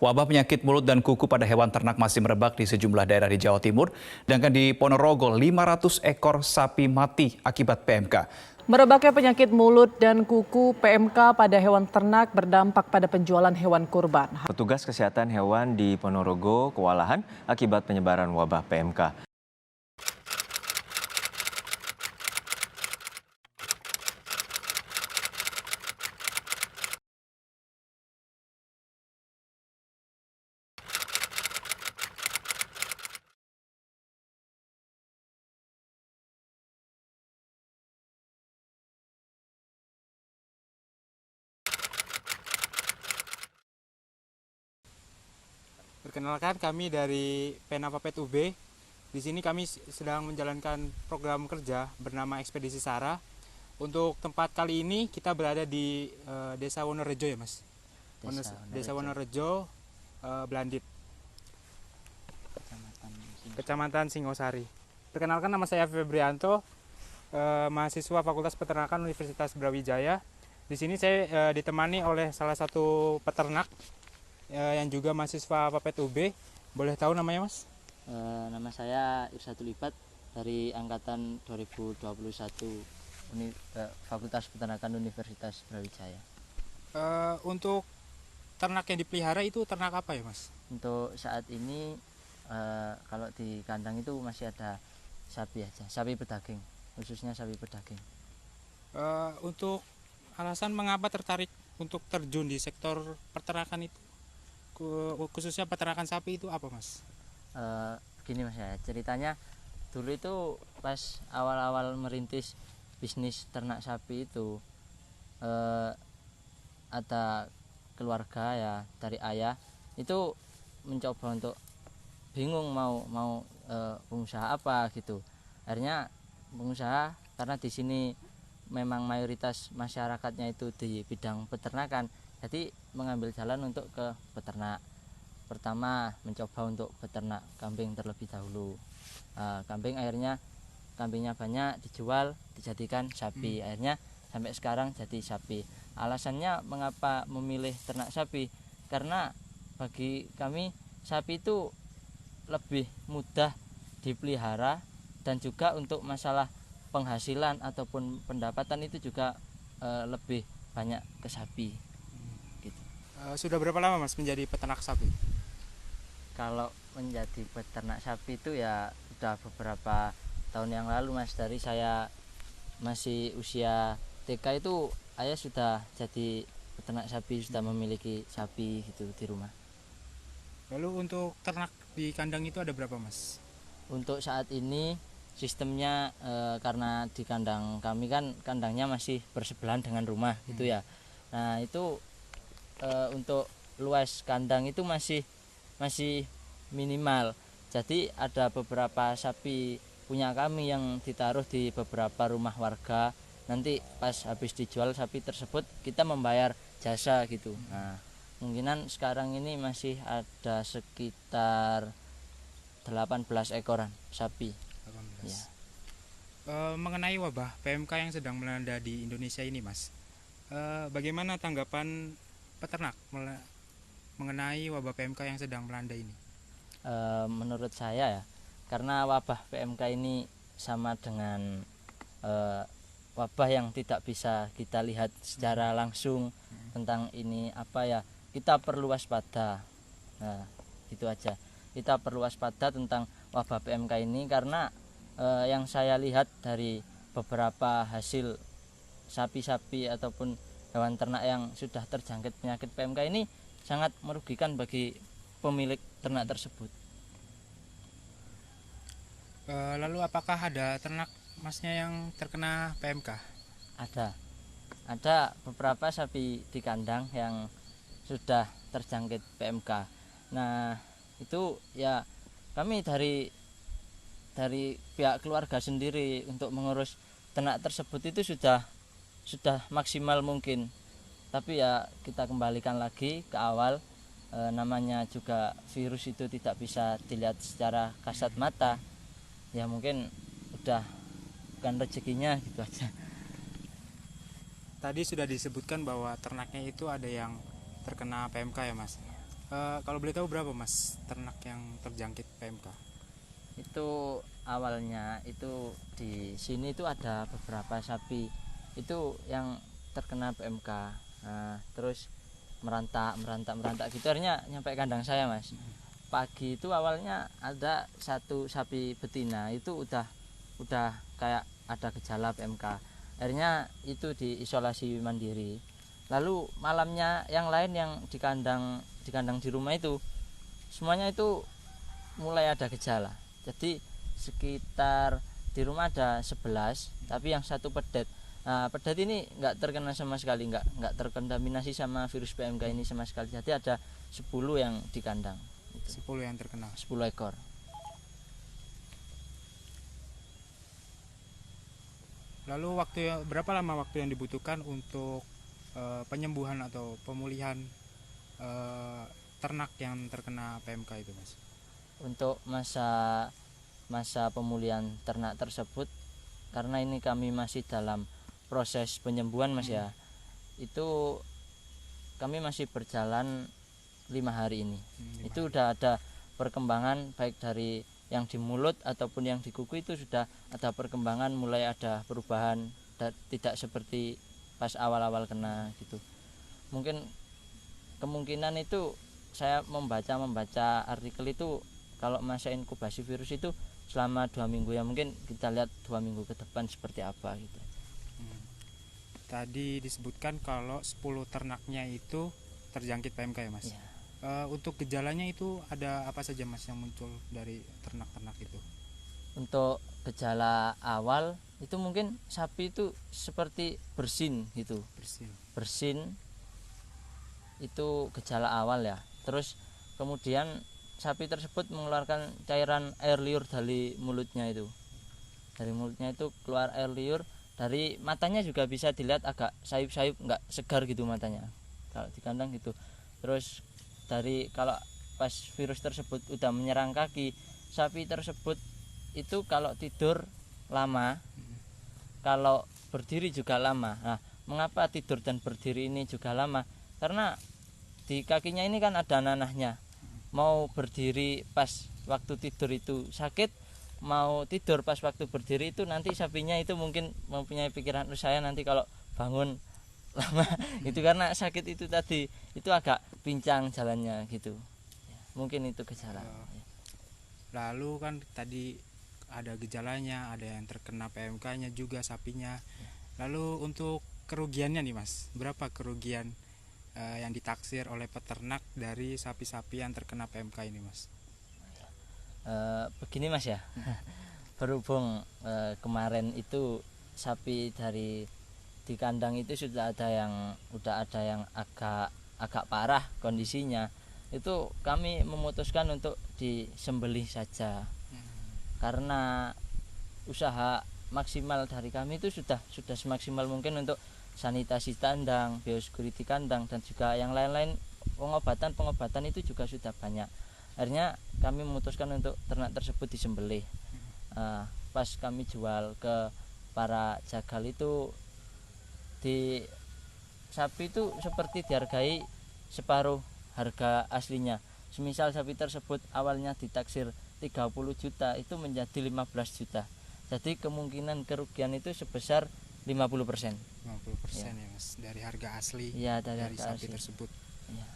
Wabah penyakit mulut dan kuku pada hewan ternak masih merebak di sejumlah daerah di Jawa Timur. Sedangkan di Ponorogo, 500 ekor sapi mati akibat PMK. Merebaknya penyakit mulut dan kuku PMK pada hewan ternak berdampak pada penjualan hewan kurban. Petugas kesehatan hewan di Ponorogo kewalahan akibat penyebaran wabah PMK. Perkenalkan, kami dari Penapapet UB. Di sini kami sedang menjalankan program kerja bernama Ekspedisi Sara. Untuk tempat kali ini kita berada di Desa Wonorejo ya Mas? Desa Wonorejo, Blandit, Kecamatan Singosari. Perkenalkan, nama saya Febrianto, mahasiswa Fakultas Peternakan Universitas Brawijaya. Di sini saya ditemani oleh salah satu peternak yang juga mahasiswa Papet UB. Boleh tahu namanya Mas? Nama saya Irsatul Ibat dari angkatan 2021 Fakultas Peternakan Universitas Brawijaya. Untuk ternak yang dipelihara itu ternak apa ya Mas? Untuk saat ini kalau di kandang itu masih ada sapi aja, sapi pedaging, khususnya sapi pedaging. Untuk alasan mengapa tertarik untuk terjun di sektor peternakan itu, khususnya peternakan sapi, itu apa Mas? Gini Mas ya, ceritanya dulu itu pas awal-awal merintis bisnis ternak sapi itu ada keluarga ya dari ayah itu mencoba untuk bingung mau pengusaha apa gitu. Akhirnya pengusaha, karena di sini memang mayoritas masyarakatnya itu di bidang peternakan, jadi mengambil jalan untuk ke peternak. Pertama mencoba untuk peternak kambing terlebih dahulu. Kambingnya banyak dijual, dijadikan sapi. Akhirnya sampai sekarang jadi sapi. Alasannya mengapa memilih ternak sapi, karena bagi kami sapi itu lebih mudah dipelihara, dan juga untuk masalah penghasilan ataupun pendapatan itu juga lebih banyak ke sapi gitu. Sudah berapa lama Mas menjadi peternak sapi? Kalau menjadi peternak sapi itu ya sudah beberapa tahun yang lalu Mas. Dari saya masih usia TK itu ayah sudah jadi peternak sapi, sudah memiliki sapi gitu di rumah. Lalu untuk ternak di kandang itu ada berapa Mas? Untuk saat ini sistemnya karena di kandang kami kan kandangnya masih bersebelahan dengan rumah gitu ya. Nah itu untuk luas kandang itu masih minimal. Jadi ada beberapa sapi punya kami yang ditaruh di beberapa rumah warga. Nanti pas habis dijual sapi tersebut kita membayar jasa gitu. Nah kemungkinan sekarang ini masih ada sekitar 18 ekoran sapi. 18. Ya. Mengenai wabah PMK yang sedang melanda di Indonesia ini Mas, bagaimana tanggapan peternak mengenai wabah PMK yang sedang melanda ini? Menurut saya ya, karena wabah PMK ini sama dengan wabah yang tidak bisa kita lihat secara langsung. Tentang ini apa ya, kita perlu waspada. Nah itu aja, kita perlu waspada tentang wabah PMK ini, karena yang saya lihat dari beberapa hasil sapi-sapi ataupun hewan ternak yang sudah terjangkit penyakit PMK ini sangat merugikan bagi pemilik ternak tersebut. Lalu apakah ada ternak Masnya yang terkena PMK? Ada beberapa sapi di kandang yang sudah terjangkit PMK. Nah itu ya kami dari pihak keluarga sendiri untuk mengurus ternak tersebut itu sudah maksimal mungkin. Tapi ya kita kembalikan lagi ke awal, namanya juga virus itu tidak bisa dilihat secara kasat mata. Ya mungkin udah bukan rezekinya gitu aja. Tadi sudah disebutkan bahwa ternaknya itu ada yang terkena PMK ya Mas. Kalau boleh tahu berapa Mas ternak yang terjangkit PMK? Itu awalnya itu di sini itu ada beberapa sapi itu yang terkena PMK. Nah, terus merantak gitu, akhirnya nyampe kandang saya, Mas. Pagi itu awalnya ada satu sapi betina itu udah kayak ada gejala PMK. Akhirnya itu diisolasi mandiri. Lalu malamnya yang lain yang di kandang di rumah itu semuanya itu mulai ada gejala. Jadi sekitar di rumah ada 11, tapi yang satu pedet. Nah, pedet ini nggak terkena sama sekali, nggak terkontaminasi sama virus PMK ini sama sekali. Jadi ada 10 yang di kandang. 10 yang terkena. 10 ekor. Lalu berapa lama waktu yang dibutuhkan untuk penyembuhan atau pemulihan ternak yang terkena PMK itu, Mas? Untuk masa pemulihan ternak tersebut, karena ini kami masih dalam proses penyembuhan, Mas, ya. Itu kami masih berjalan 5 hari ini. Itu udah ada perkembangan baik dari yang di mulut ataupun yang di kuku, itu sudah ada perkembangan, mulai ada perubahan, tidak seperti pas awal-awal kena gitu. Mungkin kemungkinan itu saya membaca artikel itu kalau masa inkubasi virus itu selama 2 minggu, ya mungkin kita lihat 2 minggu ke depan seperti apa gitu. Tadi disebutkan kalau 10 ternaknya itu terjangkit PMK ya, Mas? Ya. Untuk gejalanya itu ada apa saja, Mas, yang muncul dari ternak-ternak itu? Untuk gejala awal itu mungkin sapi itu seperti bersin gitu. Bersin itu gejala awal ya. Terus kemudian sapi tersebut mengeluarkan cairan air liur dari mulutnya itu. Dari mulutnya itu keluar air liur, dari matanya juga bisa dilihat agak sayup-sayup, nggak segar gitu matanya kalau di kandang gitu. Terus kalau pas virus tersebut udah menyerang kaki, sapi tersebut itu kalau tidur lama, kalau berdiri juga lama. Nah, mengapa tidur dan berdiri ini juga lama? Karena di kakinya ini kan ada nanahnya. Mau berdiri pas waktu tidur itu sakit, mau tidur pas waktu berdiri itu nanti sapinya itu mungkin mempunyai pikiran, saya nanti kalau bangun lama itu karena sakit itu tadi, itu agak pincang jalannya gitu ya, mungkin itu gejala. Lalu kan tadi ada gejalanya, ada yang terkena PMK-nya juga sapinya. Lalu untuk kerugiannya nih, Mas, berapa kerugian yang ditaksir oleh peternak dari sapi-sapi yang terkena PMK ini, Mas? Begini, Mas, ya. Berhubung kemarin itu sapi di kandang itu sudah ada yang agak parah kondisinya, itu kami memutuskan untuk disembelih saja. Karena usaha maksimal dari kami itu sudah semaksimal mungkin untuk sanitasi kandang, biosecurity kandang, dan juga yang lain-lain, pengobatan itu juga sudah banyak. Akhirnya kami memutuskan untuk ternak tersebut disembelih. Pas kami jual ke para jagal itu, di sapi itu seperti dihargai separuh harga aslinya. Semisal sapi tersebut awalnya ditaksir 30 juta, itu menjadi 15 juta. Jadi kemungkinan kerugian itu sebesar 50%. 50% ya, Mas, dari harga asli ya, dari sapi asli tersebut. Ya.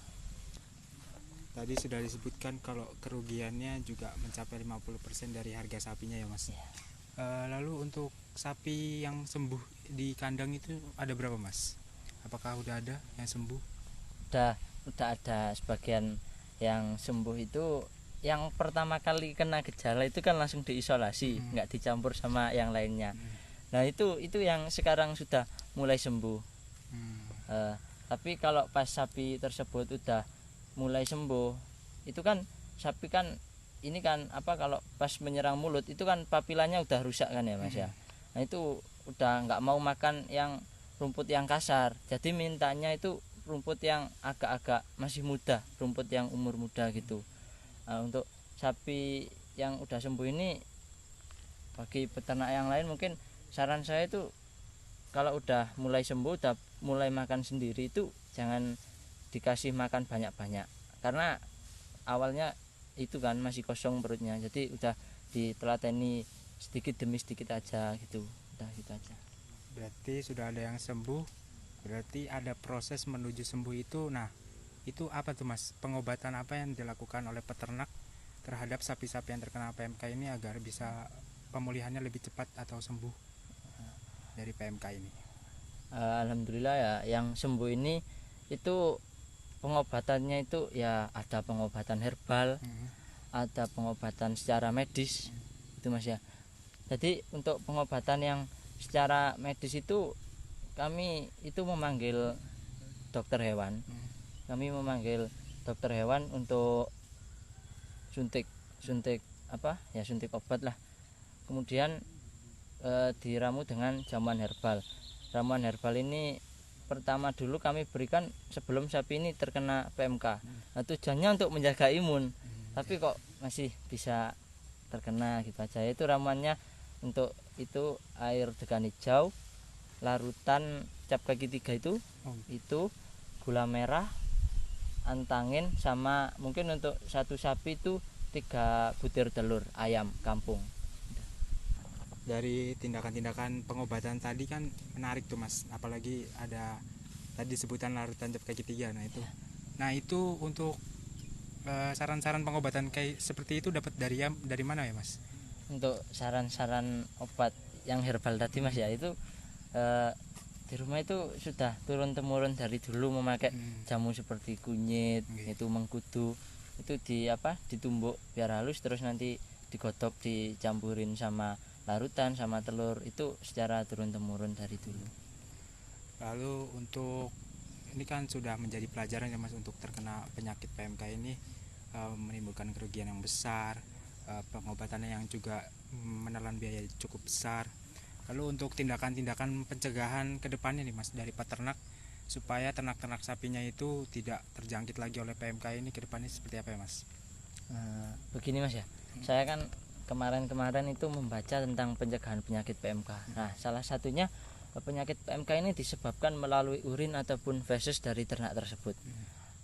Tadi sudah disebutkan kalau kerugiannya juga mencapai 50% dari harga sapinya ya, Mas. Ya. Lalu untuk sapi yang sembuh di kandang itu ada berapa, Mas? Apakah udah ada yang sembuh? Udah ada sebagian yang sembuh. Itu yang pertama kali kena gejala itu kan langsung diisolasi, nggak dicampur sama yang lainnya. Nah itu yang sekarang sudah mulai sembuh. Tapi kalau pas sapi tersebut udah mulai sembuh, itu kan sapi kan ini kan kalau pas menyerang mulut itu kan papilanya udah rusak kan ya, Mas, ya. Nah itu udah nggak mau makan yang rumput yang kasar, jadi mintanya itu rumput yang agak-agak masih muda, rumput yang umur muda gitu. Nah, untuk sapi yang udah sembuh ini, bagi peternak yang lain mungkin saran saya itu kalau udah mulai sembuh, udah mulai makan sendiri, itu jangan dikasih makan banyak-banyak, karena awalnya itu kan masih kosong perutnya, jadi udah ditelateni sedikit demi sedikit aja gitu, udah gitu aja. Berarti sudah ada yang sembuh, berarti ada proses menuju sembuh itu. Nah, itu apa tuh Mas? Pengobatan apa yang dilakukan oleh peternak terhadap sapi-sapi yang terkena PMK ini agar bisa pemulihannya lebih cepat atau sembuh dari PMK ini? Alhamdulillah ya, yang sembuh ini itu pengobatannya itu ya ada pengobatan herbal, ada pengobatan secara medis, itu Mas ya. Jadi untuk pengobatan yang secara medis itu kami itu memanggil dokter hewan. Kami memanggil dokter hewan untuk suntik apa ya, suntik obat lah. Kemudian diramu dengan jamuan herbal. Ramuan herbal ini pertama dulu kami berikan sebelum sapi ini terkena PMK. Nah, tujuannya untuk menjaga imun, tapi kok masih bisa terkena gitu aja. Itu ramuannya untuk itu air degan hijau, larutan cap kaki 3 itu gula merah, antangin, sama mungkin untuk satu sapi itu 3 butir telur ayam kampung. Dari tindakan-tindakan pengobatan tadi kan menarik tuh Mas, apalagi ada tadi sebutan larutan cap kaki 3. Nah itu untuk saran-saran pengobatan kayak seperti itu dapat dari mana ya Mas? Untuk saran-saran obat yang herbal tadi Mas ya, itu di rumah itu sudah turun temurun dari dulu memakai jamu seperti kunyit, itu mengkudu, itu ditumbuk biar halus, terus nanti digodok, dicampurin sama larutan sama telur, itu secara turun temurun dari dulu. Lalu untuk ini kan sudah menjadi pelajaran ya Mas, untuk terkena penyakit PMK ini menimbulkan kerugian yang besar, pengobatannya yang juga menelan biaya cukup besar. Lalu untuk tindakan-tindakan pencegahan ke depannya nih Mas dari peternak supaya ternak-ternak sapinya itu tidak terjangkit lagi oleh PMK ini, ke depannya seperti apa ya Mas? Begini Mas ya, saya kan kemarin itu membaca tentang pencegahan penyakit PMK. Nah, salah satunya penyakit PMK ini disebabkan melalui urin ataupun feses dari ternak tersebut.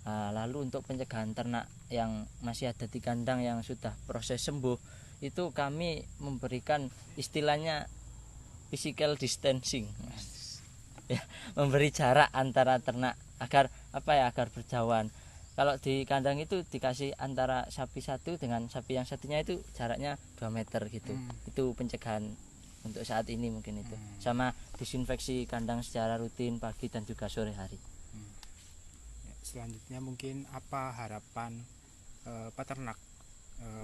Lalu untuk pencegahan ternak yang masih ada di kandang yang sudah proses sembuh, itu kami memberikan istilahnya physical distancing, ya, memberi jarak antara ternak agar agar berjauhan. Kalau di kandang itu dikasih antara sapi satu dengan sapi yang satunya itu jaraknya 2 meter gitu. Itu pencegahan untuk saat ini mungkin itu. Sama disinfeksi kandang secara rutin pagi dan juga sore hari. Selanjutnya mungkin apa harapan peternak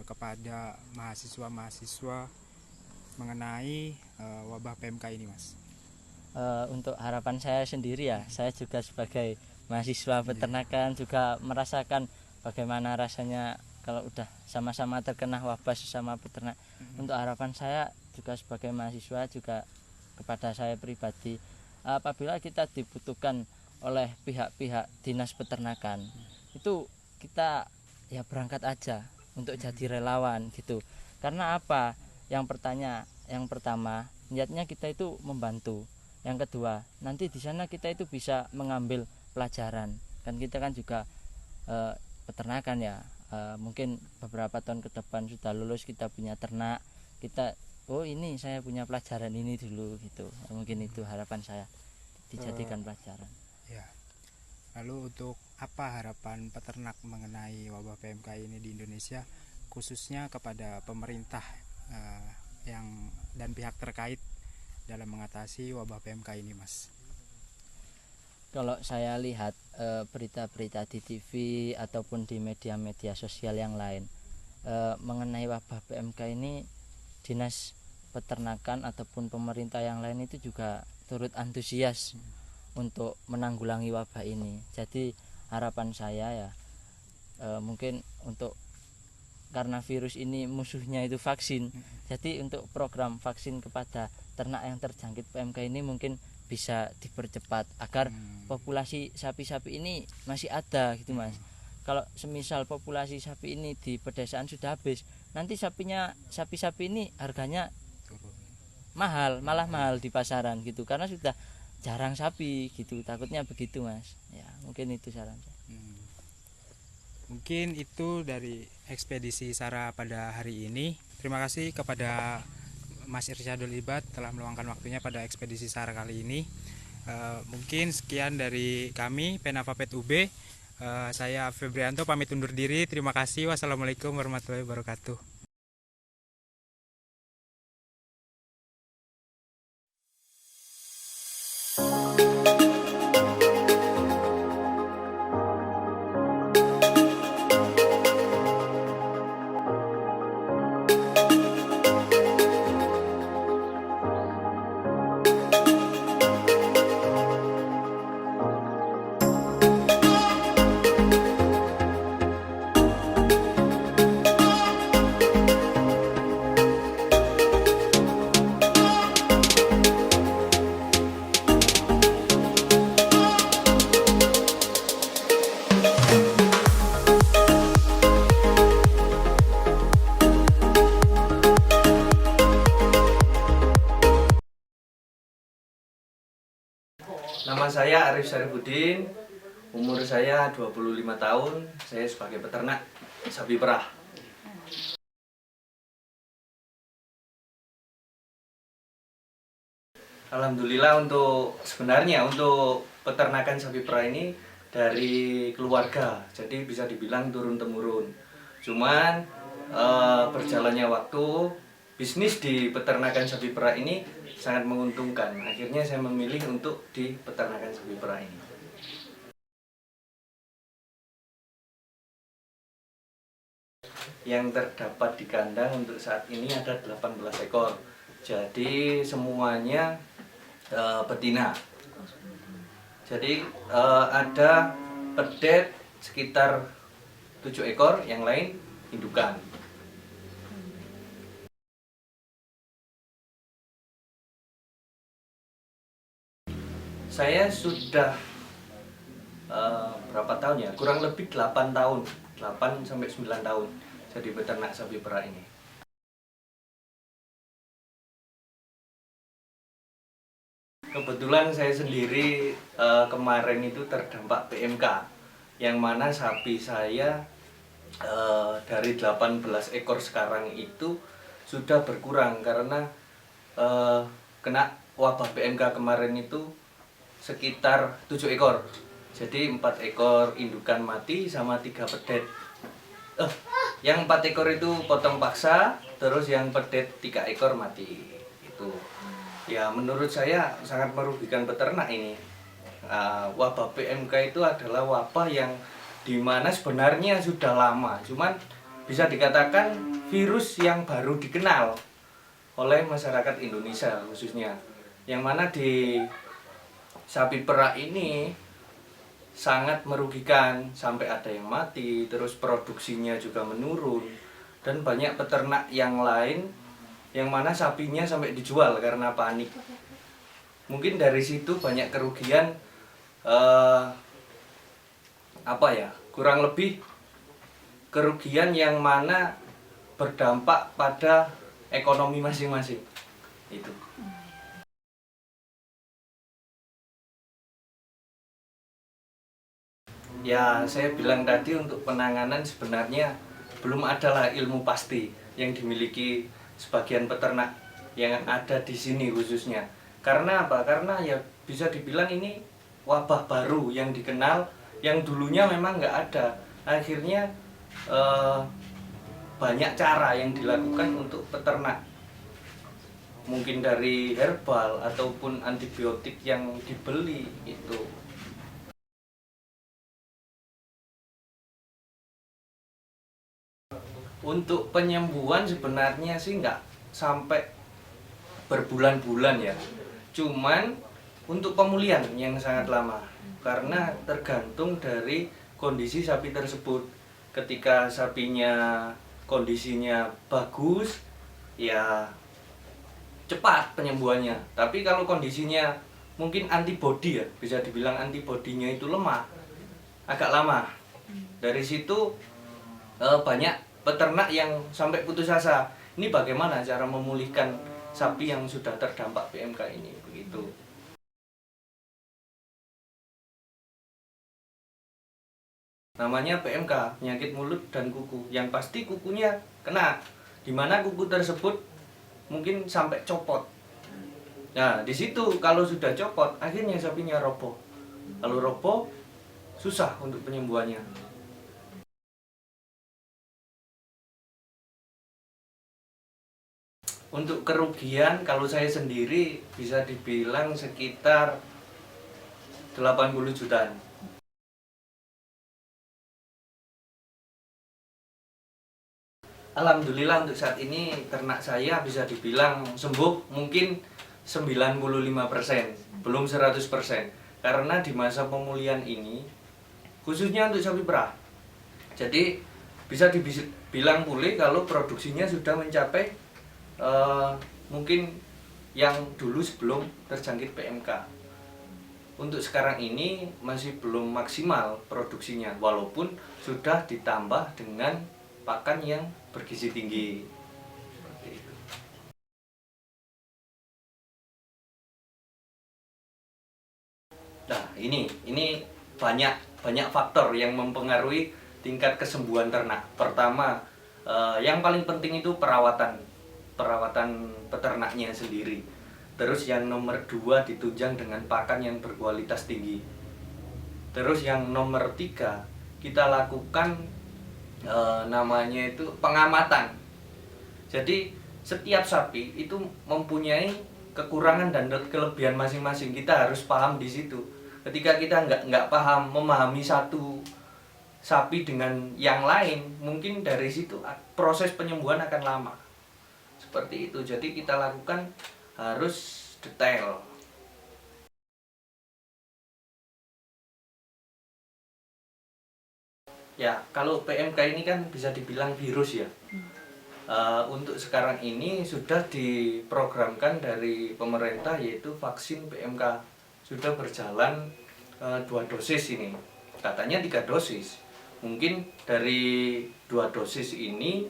kepada mahasiswa-mahasiswa mengenai wabah PMK ini Mas? Untuk harapan saya sendiri ya, saya juga sebagai mahasiswa peternakan juga merasakan bagaimana rasanya kalau udah sama-sama terkena wabah sesama peternak. Untuk harapan saya juga sebagai mahasiswa, juga kepada saya pribadi, apabila kita dibutuhkan oleh pihak-pihak dinas peternakan, itu kita ya berangkat aja untuk jadi relawan gitu. Karena apa? Yang pertama niatnya kita itu membantu. Yang kedua, nanti di sana kita itu bisa mengambil pelajaran. Kan kita kan juga peternakan ya, mungkin beberapa tahun ke depan sudah lulus, kita punya ternak, kita ini saya punya pelajaran ini dulu gitu. Mungkin itu harapan saya, dijadikan pelajaran. Ya. Lalu untuk apa harapan peternak mengenai wabah PMK ini di Indonesia, khususnya kepada pemerintah dan pihak terkait dalam mengatasi wabah PMK ini Mas? Kalau saya lihat berita-berita di TV ataupun di media-media sosial yang lain mengenai wabah PMK ini, dinas peternakan ataupun pemerintah yang lain itu juga turut antusias untuk menanggulangi wabah ini. Jadi harapan saya ya mungkin untuk, karena virus ini musuhnya itu vaksin, jadi untuk program vaksin kepada ternak yang terjangkit PMK ini mungkin bisa dipercepat agar populasi sapi-sapi ini masih ada gitu Mas. Kalau semisal populasi sapi ini di pedesaan sudah habis, nanti sapi-sapi ini harganya malah mahal di pasaran gitu, karena sudah jarang sapi gitu, takutnya begitu Mas. Ya mungkin itu saran saya. Mungkin itu dari ekspedisi Sara pada hari ini. Terima kasih kepada Mas Irsyadul Ibad telah meluangkan waktunya pada ekspedisi Sara kali ini. Mungkin sekian dari kami Penapapet UB. Saya Febrianto pamit undur diri. Terima kasih. Wassalamualaikum warahmatullahi wabarakatuh. Nama saya Arif Syarifuddin, umur saya 25 tahun, saya sebagai peternak sapi perah. Alhamdulillah sebenarnya untuk peternakan sapi perah ini dari keluarga, jadi bisa dibilang turun-temurun. Cuman berjalannya waktu, bisnis di peternakan sapi perah ini sangat menguntungkan. Akhirnya saya memilih untuk di peternakan sapi perah ini. Yang terdapat di kandang untuk saat ini ada 18 ekor. Jadi semuanya betina. Jadi ada pedet sekitar 7 ekor, yang lain indukan. Saya sudah berapa tahun ya? Kurang lebih 8 tahun, 8 sampai 9 tahun jadi peternak sapi perah ini. Kebetulan saya sendiri kemarin itu terdampak PMK, yang mana sapi saya dari 18 ekor sekarang itu sudah berkurang karena kena wabah PMK kemarin itu sekitar 7 ekor. Jadi 4 ekor indukan mati sama 3 pedet. Yang 4 ekor itu potong paksa, terus yang pedet 3 ekor mati. Itu. Ya menurut saya sangat merugikan peternak ini. Wabah PMK itu adalah wabah yang dimana sebenarnya sudah lama, cuman bisa dikatakan virus yang baru dikenal oleh masyarakat Indonesia khususnya. Yang mana di sapi perah ini sangat merugikan, sampai ada yang mati, terus produksinya juga menurun, dan banyak peternak yang lain yang mana sapinya sampai dijual karena panik. Mungkin dari situ banyak kerugian, kurang lebih kerugian yang mana berdampak pada ekonomi masing-masing. Itu. Ya, saya bilang tadi untuk penanganan sebenarnya belum adalah ilmu pasti yang dimiliki sebagian peternak yang ada di sini khususnya. Karena apa? Karena ya bisa dibilang ini wabah baru yang dikenal, yang dulunya memang nggak ada. Akhirnya banyak cara yang dilakukan untuk peternak. Mungkin dari herbal ataupun antibiotik yang dibeli itu. Untuk penyembuhan sebenarnya sih nggak sampai berbulan-bulan ya. Cuman untuk pemulihan yang sangat lama. Karena tergantung dari kondisi sapi tersebut. Ketika sapinya kondisinya bagus, ya cepat penyembuhannya. Tapi kalau kondisinya mungkin antibodi ya, bisa dibilang antibodinya itu lemah, agak lama. Dari situ banyak peternak yang sampai putus asa. Ini bagaimana cara memulihkan sapi yang sudah terdampak PMK ini, begitu. namanya PMK, penyakit mulut dan kuku. Yang pasti kukunya kena, dimana kuku tersebut mungkin sampai copot. Nah, di situ kalau sudah copot, akhirnya sapinya roboh. Kalau roboh, susah untuk penyembuhannya. Untuk kerugian, kalau saya sendiri bisa dibilang sekitar 80 jutaan. Alhamdulillah untuk saat ini ternak saya bisa dibilang sembuh mungkin 95%, belum 100%. Karena di masa pemulihan ini, khususnya untuk sapi perah, jadi bisa dibilang pulih kalau produksinya sudah mencapai mungkin yang dulu sebelum terjangkit PMK. Untuk sekarang ini masih belum maksimal produksinya, walaupun sudah ditambah dengan pakan yang bergizi tinggi. Seperti itu. Nah, ini banyak faktor yang mempengaruhi tingkat kesembuhan ternak. Pertama, yang paling penting itu perawatan peternaknya sendiri. Terus yang nomor 2 ditunjang dengan pakan yang berkualitas tinggi. Terus yang nomor 3 kita lakukan namanya itu pengamatan. Jadi setiap sapi itu mempunyai kekurangan dan kelebihan masing-masing. Kita harus paham di situ. Ketika kita nggak paham memahami satu sapi dengan yang lain, mungkin dari situ proses penyembuhan akan lama. Seperti itu. Jadi kita lakukan harus detail. Ya, kalau PMK ini kan bisa dibilang virus ya. Untuk sekarang ini sudah diprogramkan dari pemerintah, yaitu vaksin PMK. Sudah berjalan 2 dosis ini. Katanya 3 dosis. Mungkin dari 2 dosis ini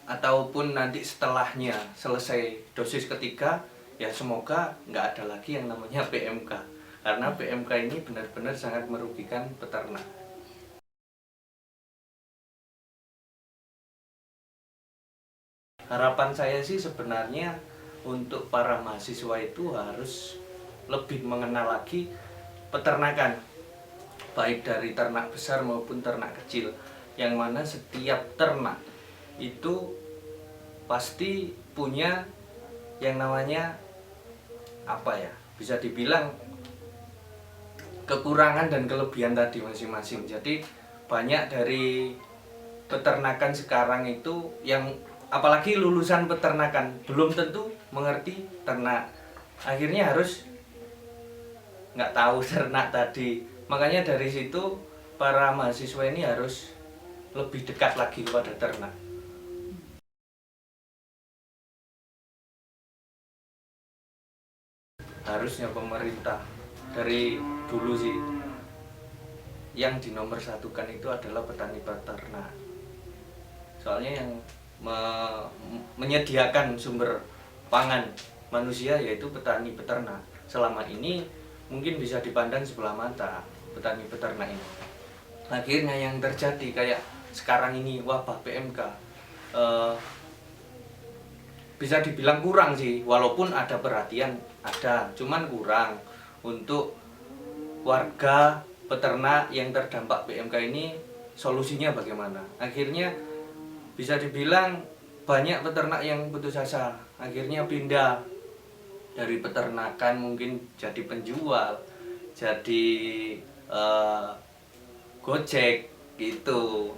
ataupun nanti setelahnya selesai dosis ketiga, ya semoga nggak ada lagi yang namanya PMK. Karena PMK ini benar-benar sangat merugikan peternak. Harapan saya sih sebenarnya untuk para mahasiswa itu harus lebih mengenal lagi peternakan, baik dari ternak besar maupun ternak kecil, yang mana setiap ternak itu pasti punya yang namanya apa ya, bisa dibilang kekurangan dan kelebihan tadi masing-masing. Jadi banyak dari peternakan sekarang itu yang apalagi lulusan peternakan belum tentu mengerti ternak, akhirnya harus nggak tahu ternak tadi. Makanya dari situ para mahasiswa ini harus lebih dekat lagi kepada ternak. Harusnya pemerintah dari dulu sih yang dinomor satukan itu adalah petani peternak. Soalnya yang menyediakan sumber pangan manusia yaitu petani peternak. Selama ini mungkin bisa dipandang sebelah mata petani peternak ini. Akhirnya yang terjadi kayak sekarang ini wabah PMK, bisa dibilang kurang sih, walaupun ada perhatian, ada, cuman kurang untuk warga peternak yang terdampak PMK ini. Solusinya bagaimana? Akhirnya bisa dibilang banyak peternak yang putus asa, akhirnya pindah dari peternakan mungkin jadi penjual, jadi gojek gitu.